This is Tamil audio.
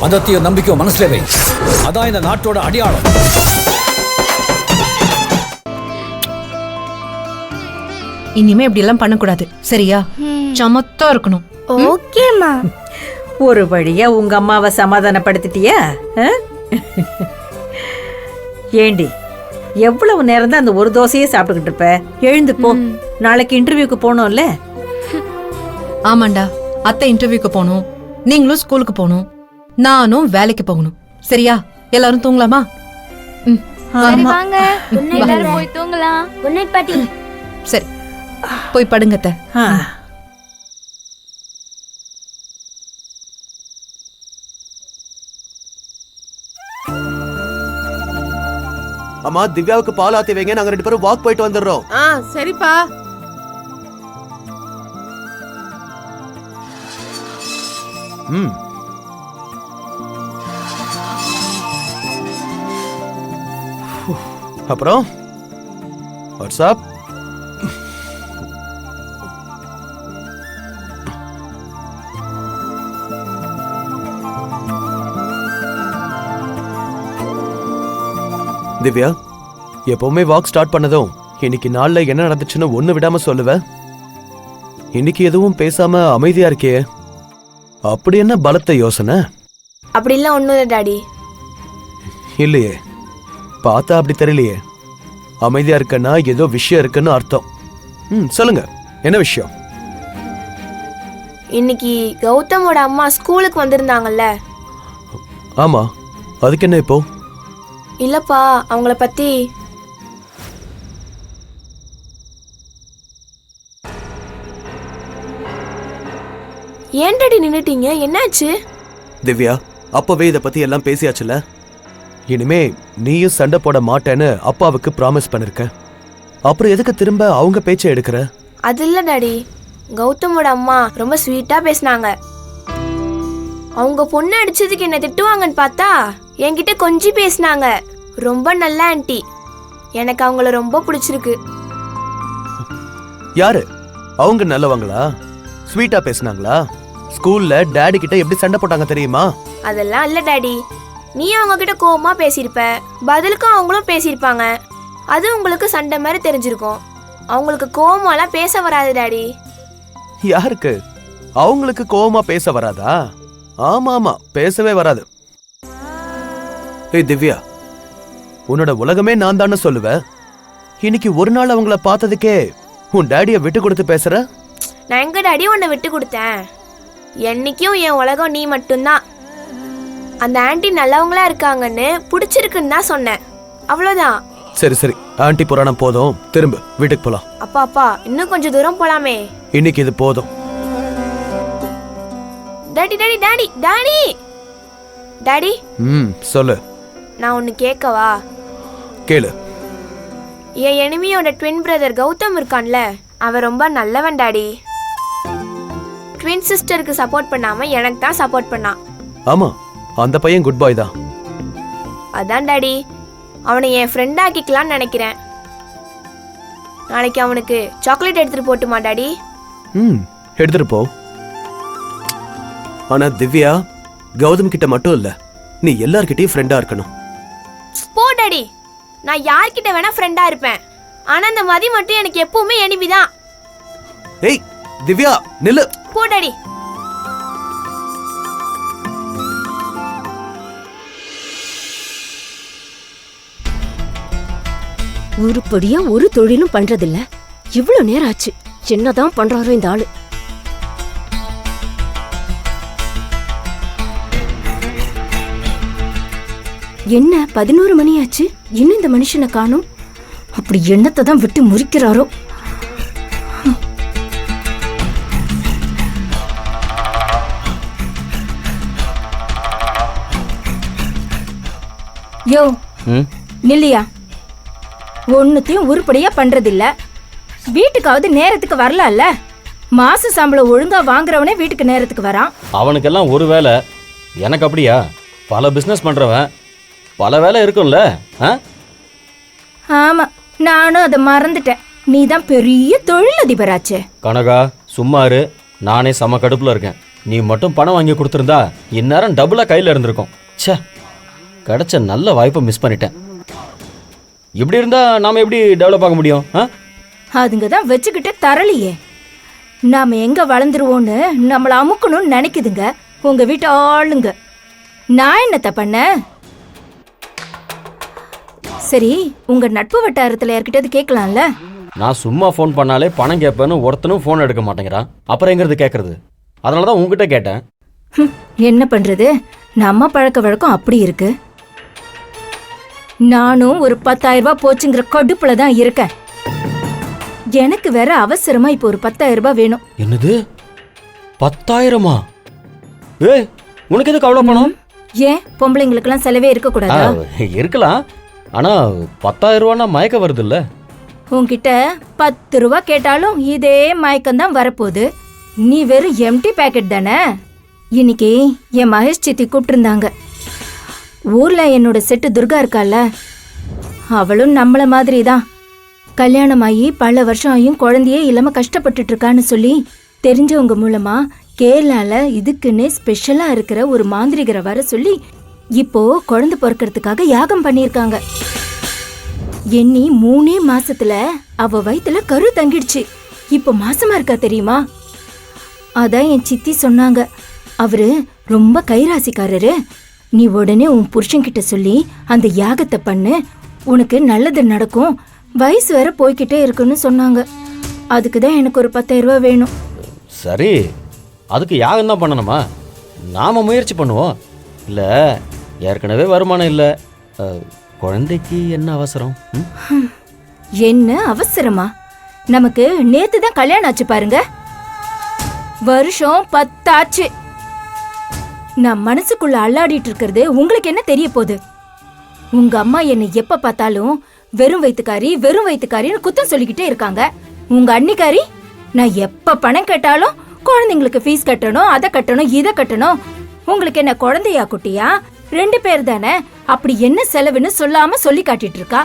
மதத்தையும் நம்பிக்கையும் மனசுல வை. அதான் இந்த நாட்டோட அடையாளம். இனிமே இப்படி எல்லாம் பண்ணக்கூடாது, சரியா? சமத்தா இருக்கணும். ஓகேம்மா. ஒரு வழியா உங்க அம்மாவை சமாதானப்படுத்திட்டியா? ஏண்டி, எவ்வளவு நேரம் தான் அந்த ஒரு தோசையே சாப்பிட்டுக்கிட்டு இருப்ப? எழுந்து போ, நாளைக்கு இன்டர்வியூக்கு போனோம்ல. ஆமாண்டா, அத்தை இன்டர்வியூக்கு போகணும், நீங்களும் ஸ்கூலுக்கு போகணும், நானும் வேலைக்கு போகணும். சரியா? எல்லாரும் தூங்கலாமா? சரி வாங்க. Good night. எல்லாரும் போய் தூங்கலாம். குட் நைட் பாட்டி. சரி, போய் படுங்க அத்தை. அம்மா, திவ்யாவுக்கு பால் ஆத்தி வைங்க, நாங்க 2 பேரும் வாக் போயிட்டு வந்துடுறோம். சரிப்பா. அப்புறம் வாட்ஸ்அப் திவ்யா, எப்பவுமே வாக் ஸ்டார்ட் பண்ணதும் இன்னைக்கு நாள்ல என்ன நடந்துச்சுன்னு ஒண்ணு விடாம சொல்லுவ. இன்னைக்கு எதுவும் பேசாம அமைதியா இருக்கே, அப்படி என்ன பலத்த யோசனை? அப்படிலாம் ஒண்ணும் இல்லை டாடி. இல்லையே, பார்த்தா அப்படி தெரியலையே. அமைதியா இருக்கன்னா ஏதோ விஷயம் இருக்குன்னு அர்த்தம். சொல்லுங்க, என்ன விஷயம்? இன்னைக்கு கௌதமோட அம்மா ஸ்கூலுக்கு வந்திருந்தாங்கல்ல. ஆமா, அதுக்கு என்ன இப்போ? இல்லப்பா, அவங்கள பத்தி ஏன் டாடி நின்னுட்டீங்க? என்னாச்சு? திவ்யா, அப்பவே இத பத்தி எல்லாம் பேசியாச்சுல. இனிமே நீயும் சண்டை போட மாட்டேன்னு அப்பாவுக்கு ப்ராமிஸ் பண்ணிருக்க. அப்புறம் எதுக்கு திரும்ப அவங்க பேச்சை எடுக்கிற? அது இல்ல டாடி, கௌதமோட அம்மா ரொம்ப ஸ்வீட்டா பேசினாங்க. அவங்க பொண்ணு அடிச்சதுக்கு என்ன திட்டுவாங்கன்னு பார்த்தா என்கிட்ட கொஞ்சம் பேசினாங்க. ரொம்ப நல்ல ஆன்ட்டி. எனக்கு அவங்கள ரொம்ப பிடிச்சிருக்கு. யாரு அவங்க? நல்லவங்களா? ஸ்வீட்டா பேசினாங்களா? ஸ்கூல்ல டாடி கிட்ட எப்படி சண்டை போட்டாங்க தெரியுமா? அதெல்லாம் இல்ல டாடி. நீ அவங்க கிட்ட கோவமா பேசியிருப்ப, பதிலுக்கும் அவங்களும் பேசியிருப்பாங்க. அது உங்களுக்கு சண்டை மாதிரி தெரிஞ்சிருக்கும். அவங்களுக்கு கோவமாலாம் பேச வராது டாடி. யாருக்கு? அவங்களுக்கு கோவமா பேச வராதா? ஆமா ஆமா, பேசவே வராது. ஏய் திவ்யா, உன்னோட உலகமே நான் தானே சொல்லுவ. இன்னைக்கு ஒரு நாள் அவங்கள பார்த்ததுக்கே உன் டாடிய விட்டு கொடுத்து பேசுற? நான் எங்க டாடி உன்னை விட்டு கொடுத்தேன்? என்னைக்கும் என் உலகம் நீ மட்டும்தான். அந்த ஆன்ட்டி நல்லவங்களா இருக்காங்கன்னு பிடிச்சிருக்குன்னு தான் சொன்னேன், அவ்வளவுதான். சரி சரி, ஆன்ட்டி புராணம் போதும், திரும்ப வீட்டுக்கு போலாம். அப்பா அப்பா, இன்னும் கொஞ்சம் தூரம் போலாமே. இன்னைக்கு இது போதும். Daddy daddy daddy daddy daddy. சொல்லு. நான் ஒன்னு கேட்கவா? கேளு. என் எனிமியோட ட்வின் பிரதர் கௌதம் இருக்கான்ல, அவன் ரொம்ப நல்லவன் டாடி. ட்வின் சிஸ்டருக்கு சப்போர்ட் பண்ணாம எனக்கு தான் சப்போர்ட் பண்ணான். ஆமா, அந்த பையன் குட் பாய் தான். அதான் டாடி, அவனை என் ஃப்ரெண்ட் ஆக்கிக்கலாம்னு நினைக்கிறேன். நாளைக்கு அவனுக்கு சாக்லேட் எடுத்துட்டு போட்டுமா டாடி? எடுத்துட்டு போ. ஆனா திவ்யா, கௌதம் கிட்ட மட்டும் இல்ல, நீ எல்லார்கிட்டயும் ஃப்ரெண்டா இருக்கணும். போ டாடி, நான் யார்கிட்ட வேணா ஃப்ரெண்டா இருப்பேன். ஆனா அந்த மதி மட்டும் எனக்கு எப்பவுமே எனிமி தான். ஏய் திவ்யா, நில்லு. போ டாடி. உருப்படியா ஒரு தொழிலும் பண்றதில்ல. இவ்வளவு நேரம் ஆச்சு, என்னதான் பண்றாரோ இந்த ஆளு. என்ன 11 மணி ஆச்சு, இன்னும் இந்த மனுஷனை காணோம். அப்படி எண்ணத்தை தான் விட்டு முறிக்கிறாரோ. யோ நில்லியா, ஒன்னுத்தையும் உருப்படியா பண்றதில்ல. வீட்டுக்காவது நேரத்துக்கு வரலாம்ல. மாச சம்பளம் ஒழுங்கா வாங்குறவனே வீட்டுக்கு நேரத்துக்கு வரான். அவனுக்கெல்லாம் ஒரு வேலை, எனக்கு அப்படியா? பல பிசினஸ் பண்றவன், பல வேலை இருக்கும்ல. ஆமா, நானும் அதை மறந்துட்டேன். நீ தான் பெரிய தொழிலதிபராச்சே. கனகா சும்மாரு, நானே செம கடுப்புல இருக்கேன். நீ மட்டும் பணம் வாங்கி கொடுத்துருந்தா இந்நேரம் டபுளாக கையில் இருந்திருக்கும். ச்சே, கிடைச்ச நல்ல வாய்ப்பை மிஸ் பண்ணிட்டேன். இப்படி இருந்தா நாம எப்படி டெவலப் ஆக முடியும்? அதுங்க தான் வச்சுக்கிட்டு தரலையே. நாம எங்க வளர்ந்துருவோன்னு நம்மள அமுக்கணும்னு நினைக்குதுங்க உங்க வீட்டு ஆளுங்க. நான் என்னத்த பண்ண? சரி, உங்க நட்பு வட்டாரத்துல யார்கிட்டயாவது கேட்கலாம்ல? நான் சும்மா ஃபோன் பண்ணாலே பணம் கேட்பேன்னு ஒருத்தனும் ஃபோன் எடுக்க மாட்டேங்கிறான். அப்புறம் எங்கிறது கேட்கறது? அதனால தான் உங்ககிட்ட கேட்டேன். என்ன பண்றது, நம்ம பழக்க வழக்கம் அப்படி இருக்கு. நானும் ஒரு 10,000 ரூபாய் போச்சுங்கிற கடுப்புல தான் இருக்கேன். எனக்கு வேற அவசரமா இப்போ ஒரு 10,000 ரூபாய் வேணும். என்னது 10,000-மா? ஏய், உனக்கு எதுக்கு அவ்வளோ பணம்? ஏன் பொம்பளைங்களுக்கெல்லாம் செலவே இருக்க கூடாதா? இருக்கலாம், ஆனா 10,000 ரூபான்னா மயக்க வருது இல்ல? உன்கிட்ட 10 ரூபா கேட்டாலும் இதே மயக்கம் தான் வரப்போகுது. நீ வெறும் எம்டி பேக்கெட் தானே. இன்னைக்கு என் மகேஷ் சித்தி கூப்பிட்டுருந்தாங்க. ஊர்ல என்னோட செட்டு துர்கா இருக்கால, அவளும் நம்மள மாதிரி தான். கல்யாணமாகி பல வருஷம் ஆகியும் குழந்தையே இல்லாம கஷ்டப்பட்டுட்டு இருக்கான்னு சொல்லி தெரிஞ்சவங்க மூலமா கேரளால இதுக்குன்னே ஸ்பெஷலா இருக்கிற ஒரு மாந்திரிகரை வர சொல்லி இப்போ குழந்தை பிறக்கிறதுக்காக யாகம் பண்ணியிருக்காங்க. எண்ணி 3 மாசத்துல அவ வயித்துல கரு தங்கிடுச்சு. இப்போ மாசமா இருக்கா தெரியுமா? அதான் என் சித்தி சொன்னாங்க. அவரு ரொம்ப கைராசிக்காரரு. நீ உடனே உன் புருஷன்கிட்ட சொல்லி அந்த யாகத்தை பண்ணு, உனக்கு நல்லது நடக்கும். வயசு வேற போய்கிட்டே இருக்குன்னு சொன்னாங்க. அதுக்கு தான் எனக்கு ஒரு 10,000 ரூபாய் வேணும். சரி, அதுக்கு யாகம் தான் பண்ணணுமா? நாம முயற்சி பண்ணுவோம். இல்ல, ஏற்கனவே வருமானம் இல்ல, குழந்தைக்கு என்ன அவசரம்? என்ன அவசரமா? நமக்கு நேத்து தான் கல்யாணம் ஆச்சு பாருங்க. வருஷம் 10 ஆச்சு. நான் மனசுக்குள்ள அல்லாடிட்டு இருக்கிறது உங்களுக்கு என்ன தெரிய போகுது? உங்க அம்மா என்னை எப்ப பார்த்தாலும் வெறும் வயிற்றுக்காரின்னு குத்தம் சொல்லிக்கிட்டே இருக்காங்க. உங்க அன்னிக்காரி நான் எப்ப பணம் கேட்டாலும் குழந்தைங்களுக்கு ஃபீஸ் கட்டணும், அதை கட்டணும், இதை கட்டணும். உங்களுக்கு என்ன குழந்தையா குட்டியா? 2 பேர் தானே, அப்படி என்ன செலவுன்னு சொல்லாம சொல்லி காட்டிட்டு இருக்கா.